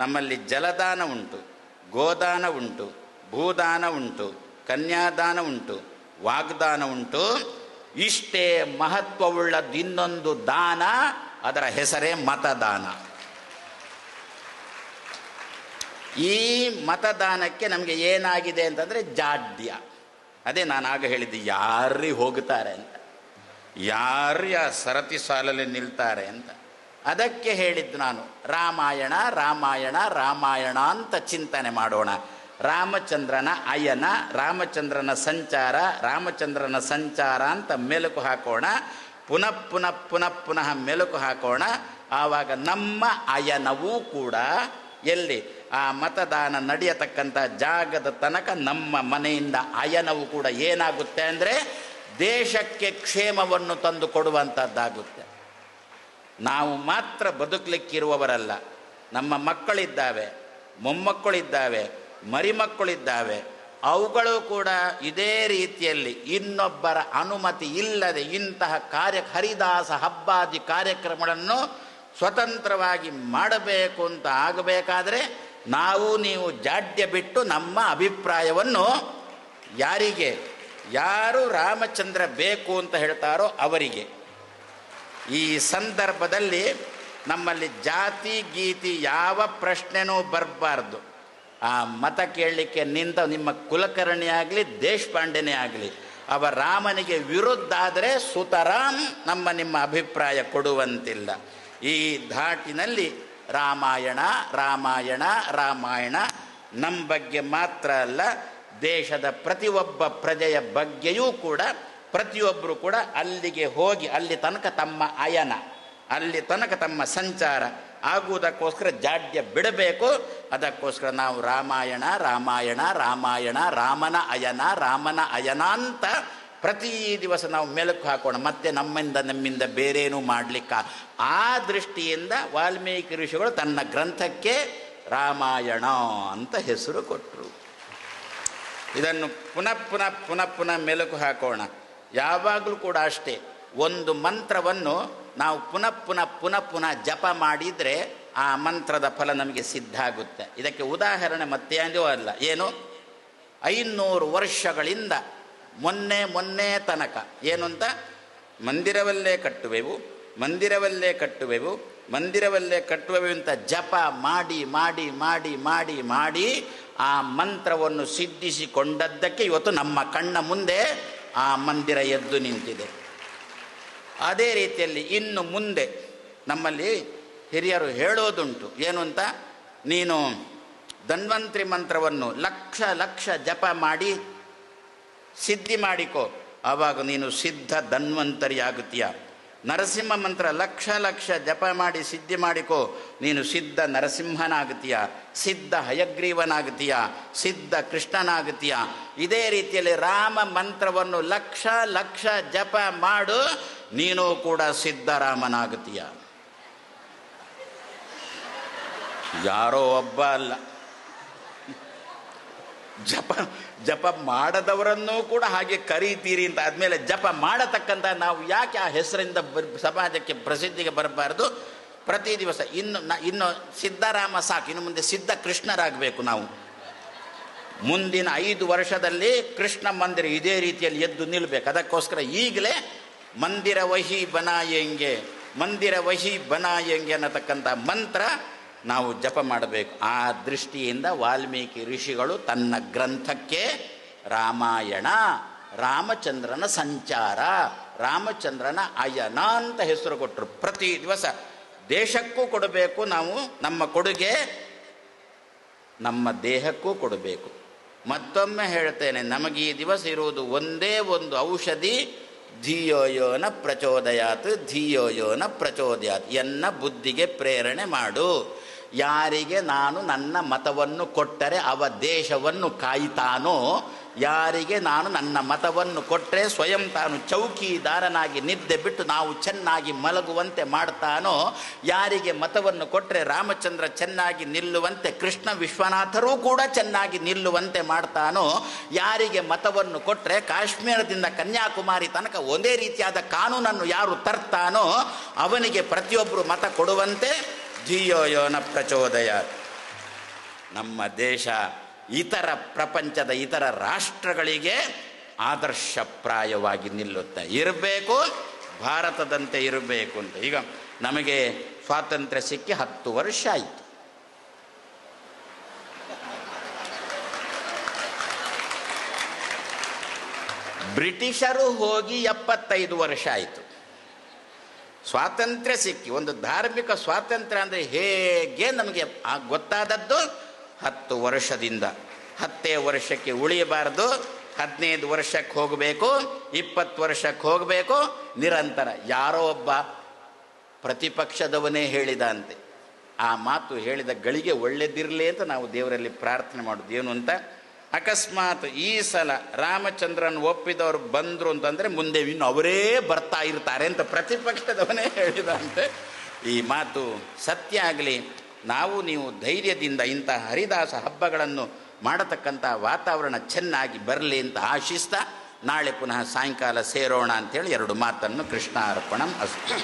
ನಮ್ಮಲ್ಲಿ ಜಲದಾನ ಉಂಟು, ಗೋದಾನ ಉಂಟು, ಭೂದಾನ ಉಂಟು, ಕನ್ಯಾದಾನ ಉಂಟು, ವಾಗ್ದಾನ ಉಂಟು. ಇಷ್ಟೇ ಮಹತ್ವವುಳ್ಳದ್ದು ಇನ್ನೊಂದು ದಾನ, ಅದರ ಹೆಸರೇ ಮತದಾನ. ಈ ಮತದಾನಕ್ಕೆ ನಮಗೆ ಏನಾಗಿದೆ ಅಂತಂದರೆ ಜಾಡ್ಯ. ಅದೇ ನಾನು ಆಗ ಹೇಳಿದ್ದೆ, ಯಾರು ಹೋಗ್ತಾರೆ ಅಂತ, ಯಾರು ಸರತಿ ಸಾಲಲ್ಲಿ ನಿಲ್ತಾರೆ ಅಂತ. ಅದಕ್ಕೆ ಹೇಳಿದ್ದು ನಾನು, ರಾಮಾಯಣ ರಾಮಾಯಣ ರಾಮಾಯಣ ಅಂತ ಚಿಂತನೆ ಮಾಡೋಣ. ರಾಮಚಂದ್ರನ ಅಯನ, ರಾಮಚಂದ್ರನ ಸಂಚಾರ, ರಾಮಚಂದ್ರನ ಸಂಚಾರ ಅಂತ ಮೆಲುಕು ಹಾಕೋಣ. ಪುನಃ ಪುನಃ ಪುನಃ ಪುನಃ ಮೆಲುಕು ಹಾಕೋಣ. ಆವಾಗ ನಮ್ಮ ಅಯನವೂ ಕೂಡ ಎಲ್ಲಿ ಆ ಮತದಾನ ನಡೆಯತಕ್ಕಂಥ ಜಾಗದ ತನಕ ನಮ್ಮ ಮನೆಯಿಂದ ಅಯನವು ಕೂಡ ಏನಾಗುತ್ತೆ ಅಂದರೆ ದೇಶಕ್ಕೆ ಕ್ಷೇಮವನ್ನು ತಂದು ಕೊಡುವಂಥದ್ದಾಗುತ್ತೆ. ನಾವು ಮಾತ್ರ ಬದುಕಲಿಕ್ಕಿರುವವರಲ್ಲ, ನಮ್ಮ ಮಕ್ಕಳಿದ್ದಾವೆ, ಮೊಮ್ಮಕ್ಕಳಿದ್ದಾವೆ, ಮರಿಮಕ್ಕಳಿದ್ದಾವೆ. ಅವುಗಳು ಕೂಡ ಇದೇ ರೀತಿಯಲ್ಲಿ ಇನ್ನೊಬ್ಬರ ಅನುಮತಿ ಇಲ್ಲದೆ ಇಂತಹ ಹರಿದಾಸ ಹಬ್ಬಾದಿ ಕಾರ್ಯಕ್ರಮಗಳನ್ನು ಸ್ವತಂತ್ರವಾಗಿ ಮಾಡಬೇಕು ಅಂತ ಆಗಬೇಕಾದ್ರೆ ನಾವು ನೀವು ಜಾಡ್ಯ ಬಿಟ್ಟು ನಮ್ಮ ಅಭಿಪ್ರಾಯವನ್ನು ಯಾರು ರಾಮಚಂದ್ರ ಬೇಕು ಅಂತ ಹೇಳ್ತಾರೋ ಅವರಿಗೆ. ಈ ಸಂದರ್ಭದಲ್ಲಿ ನಮ್ಮಲ್ಲಿ ಜಾತಿ ಗೀತಿ ಯಾವ ಪ್ರಶ್ನೆನೂ ಬರಬಾರ್ದು. ಆ ಮತ ಕೇಳಲಿಕ್ಕೆ ನಿಂತ ನಿಮ್ಮ ಕುಲಕರ್ಣಿ ಆಗಲಿ ದೇಶಪಾಂಡೆನೇ ಆಗಲಿ, ಅವ ರಾಮನಿಗೆ ವಿರುದ್ಧ ಆದರೆ ಸುತರಾಂ ನಿಮ್ಮ ಅಭಿಪ್ರಾಯ ಕೊಡುವಂತಿಲ್ಲ. ಈ ಧಾಟಿನಲ್ಲಿ ರಾಮಾಯಣ ರಾಮಾಯಣ ರಾಮಾಯಣ ನಮ್ಮ ಬಗ್ಗೆ ಮಾತ್ರ ಅಲ್ಲ, ದೇಶದ ಪ್ರತಿಯೊಬ್ಬ ಪ್ರಜೆಯ ಬಗ್ಗೆಯೂ ಕೂಡ ಪ್ರತಿಯೊಬ್ಬರು ಕೂಡ ಅಲ್ಲಿಗೆ ಹೋಗಿ ಅಲ್ಲಿ ತನಕ ತಮ್ಮ ಅಯನ, ಅಲ್ಲಿ ತನಕ ತಮ್ಮ ಸಂಚಾರ ಆಗುವುದಕ್ಕೋಸ್ಕರ ಜಾಡ್ಯ ಬಿಡಬೇಕು. ಅದಕ್ಕೋಸ್ಕರ ನಾವು ರಾಮಾಯಣ ರಾಮಾಯಣ ರಾಮಾಯಣ ರಾಮನ ಅಯನ ಅಂತ ಪ್ರತಿ ದಿವಸ ನಾವು ಮೆಲುಕು ಹಾಕೋಣ. ಮತ್ತೆ ನಮ್ಮಿಂದ ಬೇರೇನೂ ಮಾಡಲಿಕ್ಕ. ಆ ದೃಷ್ಟಿಯಿಂದ ವಾಲ್ಮೀಕಿ ಋಷಿಗಳು ತನ್ನ ಗ್ರಂಥಕ್ಕೆ ರಾಮಾಯಣ ಅಂತ ಹೆಸರು ಕೊಟ್ಟರು. ಇದನ್ನು ಪುನಃ ಪುನಃ ಪುನಃ ಪುನಃ ಮೆಲುಕು ಹಾಕೋಣ. ಯಾವಾಗಲೂ ಕೂಡ ಅಷ್ಟೇ, ಒಂದು ಮಂತ್ರವನ್ನು ನಾವು ಪುನಃ ಪುನಃ ಪುನಃ ಪುನಃ ಜಪ ಮಾಡಿದರೆ ಆ ಮಂತ್ರದ ಫಲ ನಮಗೆ ಸಿದ್ಧ ಆಗುತ್ತೆ. ಇದಕ್ಕೆ ಉದಾಹರಣೆ ಮತ್ತೇನೂ ಅಲ್ಲ, ಏನು 500 ವರ್ಷಗಳಿಂದ ಮೊನ್ನೆ ತನಕ ಏನು ಅಂತ, ಮಂದಿರವಲ್ಲೇ ಕಟ್ಟುವೆವು ಅಂತ ಜಪ ಮಾಡಿ ಮಾಡಿ ಮಾಡಿ ಮಾಡಿ ಮಾಡಿ ಆ ಮಂತ್ರವನ್ನು ಸಿದ್ಧಿಸಿಕೊಂಡದ್ದಕ್ಕೆ ಇವತ್ತು ನಮ್ಮ ಕಣ್ಣ ಮುಂದೆ ಆ ಮಂದಿರ ಎದ್ದು ನಿಂತಿದೆ. ಅದೇ ರೀತಿಯಲ್ಲಿ ಇನ್ನು ಮುಂದೆ ನಮ್ಮಲ್ಲಿ ಹಿರಿಯರು ಹೇಳೋದುಂಟು, ಏನು ಅಂತ, ನೀನು ಧನ್ವಂತರಿ ಮಂತ್ರವನ್ನು ಲಕ್ಷ ಜಪ ಮಾಡಿ ಸಿದ್ಧಿ ಮಾಡಿಕೋ, ಆವಾಗ ನೀನು ಸಿದ್ಧ ಧನ್ವಂತರಿ ಆಗುತ್ತೀಯ. ನರಸಿಂಹ ಮಂತ್ರ ಲಕ್ಷ ಜಪ ಮಾಡಿ ಸಿದ್ಧಿ ಮಾಡಿಕೋ, ನೀನು ಸಿದ್ಧ ನರಸಿಂಹನಾಗುತ್ತೀಯ, ಸಿದ್ಧ ಹಯಗ್ರೀವನಾಗುತ್ತೀಯ, ಸಿದ್ಧ ಕೃಷ್ಣನಾಗುತ್ತೀಯ. ಇದೇ ರೀತಿಯಲ್ಲಿ ರಾಮ ಮಂತ್ರವನ್ನು ಲಕ್ಷ ಜಪ ಮಾಡು, ನೀನು ಕೂಡ ಸಿದ್ಧರಾಮನಾಗುತ್ತೀಯ. ಯಾರೋ ಒಬ್ಬ ಅಲ್ಲ, ಜಪ ಮಾಡದವರನ್ನೂ ಕೂಡ ಹಾಗೆ ಕರೀತೀರಿ ಅಂತ ಆದಮೇಲೆ ಜಪ ಮಾಡತಕ್ಕಂಥ ನಾವು ಯಾಕೆ ಆ ಹೆಸರಿಂದ ಸಮಾಜಕ್ಕೆ ಪ್ರಸಿದ್ಧಿಗೆ ಬರಬಾರ್ದು? ಪ್ರತಿ ದಿವಸ ಇನ್ನು ಸಿದ್ಧರಾಮ ಸಾಕು, ಇನ್ನು ಮುಂದೆ ಸಿದ್ಧ ಕೃಷ್ಣರಾಗಬೇಕು. ನಾವು ಮುಂದಿನ 5 ವರ್ಷದಲ್ಲಿ ಕೃಷ್ಣ ಮಂದಿರ ಇದೇ ರೀತಿಯಲ್ಲಿ ಎದ್ದು ನಿಲ್ಲಬೇಕು. ಅದಕ್ಕೋಸ್ಕರ ಈಗಲೇ ಮಂದಿರ ವಹಿ ಬನಾಯಂಗೆ ಅನ್ನತಕ್ಕಂಥ ಮಂತ್ರ ನಾವು ಜಪ ಮಾಡಬೇಕು. ಆ ದೃಷ್ಟಿಯಿಂದ ವಾಲ್ಮೀಕಿ ಋಷಿಗಳು ತನ್ನ ಗ್ರಂಥಕ್ಕೆ ರಾಮಾಯಣ, ರಾಮಚಂದ್ರನ ಸಂಚಾರ, ರಾಮಚಂದ್ರನ ಅಯನ ಅಂತ ಹೆಸರು ಕೊಟ್ಟರು. ಪ್ರತಿ ದಿವಸ ದೇಶಕ್ಕೂ ಕೊಡಬೇಕು ನಾವು, ನಮ್ಮ ಕೊಡುಗೆ ನಮ್ಮ ದೇಹಕ್ಕೂ ಕೊಡಬೇಕು. ಮತ್ತೊಮ್ಮೆ ಹೇಳ್ತೇನೆ, ನಮಗೆ ಈ ದಿವಸ ಇರುವುದು ಒಂದೇ ಒಂದು ಔಷಧಿ, ಧಿಯೋಯೋನ ಪ್ರಚೋದಯಾತ್, ಎನ್ನ ಬುದ್ಧಿಗೆ ಪ್ರೇರಣೆ ಮಾಡು. ಯಾರಿಗೆ ನಾನು ನನ್ನ ಮತವನ್ನು ಕೊಟ್ಟರೆ ಅವ ದೇಶವನ್ನು ಕಾಯ್ತಾನೋ, ಯಾರಿಗೆ ನಾನು ನನ್ನ ಮತವನ್ನು ಕೊಟ್ಟರೆ ಸ್ವಯಂ ತಾನು ಚೌಕಿದಾರನಾಗಿ ನಿದ್ದೆ ಬಿಟ್ಟು ನಾವು ಚೆನ್ನಾಗಿ ಮಲಗುವಂತೆ ಮಾಡ್ತಾನೋ, ಯಾರಿಗೆ ಮತವನ್ನು ಕೊಟ್ಟರೆ ರಾಮಚಂದ್ರ ಚೆನ್ನಾಗಿ ನಿಲ್ಲುವಂತೆ ಕೃಷ್ಣ ವಿಶ್ವನಾಥರೂ ಕೂಡ ಚೆನ್ನಾಗಿ ನಿಲ್ಲುವಂತೆ ಮಾಡ್ತಾನೋ, ಯಾರಿಗೆ ಮತವನ್ನು ಕೊಟ್ಟರೆ ಕಾಶ್ಮೀರದಿಂದ ಕನ್ಯಾಕುಮಾರಿ ತನಕ ಒಂದೇ ರೀತಿಯಾದ ಕಾನೂನನ್ನು ಯಾರು ತರ್ತಾನೋ ಅವನಿಗೆ ಪ್ರತಿಯೊಬ್ಬರು ಮತ ಕೊಡುವಂತೆ ಧಿಯೋಯೋನ ಪ್ರಚೋದಯಾತ್. ನಮ್ಮ ದೇಶ ಇತರ ಪ್ರಪಂಚದ ಇತರ ರಾಷ್ಟ್ರಗಳಿಗೆ ಆದರ್ಶಪ್ರಾಯವಾಗಿ ನಿಲ್ಲುತ್ತೆ. ಇರಬೇಕು, ಭಾರತದಂತೆ ಇರಬೇಕು ಅಂತ. ಈಗ ನಮಗೆ ಸ್ವಾತಂತ್ರ್ಯ ಸಿಕ್ಕಿ 10 ವರ್ಷ ಆಯಿತು. ಬ್ರಿಟಿಷರು ಹೋಗಿ 75 ವರ್ಷ ಆಯಿತು. ಸ್ವಾತಂತ್ರ್ಯ ಸಿಕ್ಕಿ, ಒಂದು ಧಾರ್ಮಿಕ ಸ್ವಾತಂತ್ರ್ಯ ಅಂದರೆ ಹೇಗೆ ನಮಗೆ ಗೊತ್ತಾದದ್ದು 10 ವರ್ಷದಿಂದ. 10 ವರ್ಷಕ್ಕೆ ಉಳಿಯಬಾರ್ದು, 15 ವರ್ಷಕ್ಕೆ ಹೋಗಬೇಕು, 20 ವರ್ಷಕ್ಕೆ ಹೋಗಬೇಕು, ನಿರಂತರ. ಯಾರೋ ಒಬ್ಬ ಪ್ರತಿಪಕ್ಷದವನೇ ಹೇಳಿದ ಅಂತೆ. ಆ ಮಾತು ಹೇಳಿದ ಗಳಿಗೆ ಒಳ್ಳೆದಿರಲಿ ಅಂತ ನಾವು ದೇವರಲ್ಲಿ ಪ್ರಾರ್ಥನೆ ಮಾಡೋದು. ಏನು ಅಂತ, ಅಕಸ್ಮಾತ್ ಈ ಸಲ ರಾಮಚಂದ್ರನ್ ಒಪ್ಪಿದವರು ಬಂದರು ಅಂತಂದರೆ ಮುಂದೆ ಇನ್ನು ಅವರೇ ಬರ್ತಾ ಇರ್ತಾರೆ ಅಂತ ಪ್ರತಿಪಕ್ಷದವನೇ ಹೇಳಿದಂತೆ. ಈ ಮಾತು ಸತ್ಯ ಆಗಲಿ. ನಾವು ನೀವು ಧೈರ್ಯದಿಂದ ಇಂಥ ಹರಿದಾಸ ಹಬ್ಬಗಳನ್ನು ಮಾಡತಕ್ಕಂಥ ವಾತಾವರಣ ಚೆನ್ನಾಗಿ ಬರಲಿ ಅಂತ ಆಶಿಸ್ತಾ ನಾಳೆ ಪುನಃ ಸಾಯಂಕಾಲ ಸೇರೋಣ ಅಂಥೇಳಿ 2 ಮಾತನ್ನು ಕೃಷ್ಣಾರ್ಪಣಂ ಅಸ್ತು.